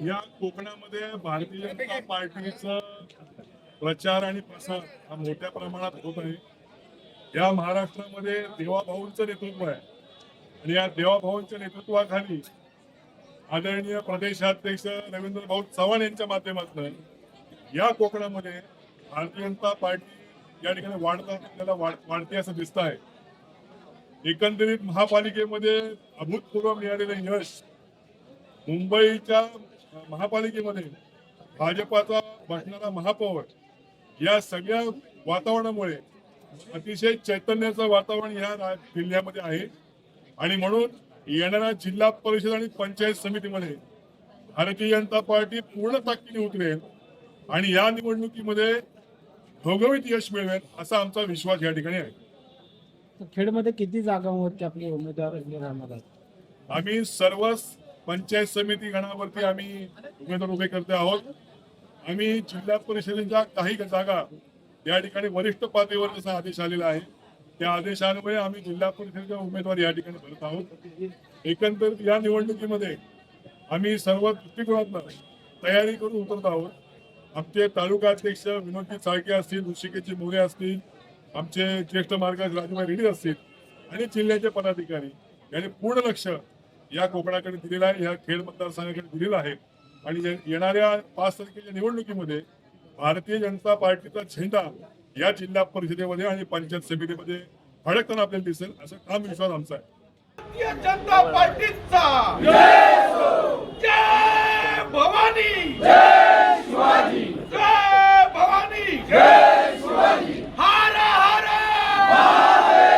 या कोकणामध्ये भारतीय जनता पार्टीचा प्रचार आणि प्रसार हा मोठ्या प्रमाणात होत आहे. या महाराष्ट्रामध्ये देवाभाऊंचं नेतृत्व आहे आणि या देवाभाऊंच्या नेतृत्वाखाली आदरणीय प्रदेशाध्यक्ष रवींद्र भाऊ चव्हाण यांच्या माध्यमातून या कोकणामध्ये भारतीय जनता पार्टी या ठिकाणी वाढते असं दिसत आहे. एकंदरीत महापालिकेमध्ये अभूतपूर्व मिळालेलं यश, मुंबईच्या महापालिकेमध्ये भाजपाचा बसणारा महापौर, या सगळ्या वातावरणामुळे अतिशय चैतन्याचं वातावरण या जिल्ह्यामध्ये आहे आणि म्हणून येणाऱ्या जिल्हा परिषद आणि पंचायत समितीमध्ये भारतीय जनता पार्टी पूर्ण ताकदीने उतरेल आणि या निवडणुकीमध्ये घवघवीत यश मिळवेल असा आमचा विश्वास या ठिकाणी आहे. खेडमध्ये किती जागांवरती आपले उमेदवार राहणार आहेत? आम्ही सर्व पंचायत समिती गणावरती आम्ही उमेदवार उभे करते आहोत. आम्ही जिल्हा परिषदेच्या काही जागा या ठिकाणी वरिष्ठ पातळीवर जसा आदेश आलेला आहे त्या आदेशान्वये आम्ही जिल्हा परिषदेचे उमेदवार या ठिकाणी भरत आहोत. एकंदरीत या निवडणुकीमध्ये आम्ही सर्व दृष्टिकोनातून तयारी करून उतरत आहोत. आमचे तालुका अध्यक्ष विनोदजी चाळके असतील, ऋषिकेशजी मोरे असतील, आमचे ज्येष्ठ मार्गदर्शक राजूभाई रेड्डी असतील आणि जिल्ह्याचे पदाधिकारी यांनी पूर्ण लक्ष या कोकणाकडे दिलेलं आहे, या खेड मतदारसंघाकडे दिलेलं आहे आणि येणाऱ्या 5 तारखेच्या निवडणुकीमध्ये भारतीय जनता पार्टीचा झेंडा या जिल्हा परिषदेमध्ये आणि पंचायत समितीमध्ये फडकताना आपल्याला दिसेल असा ठाम विश्वास आमचा आहे. भारतीय जनता पार्टीचा जय भवानी, जय शिवाजी, जय भवानी, जय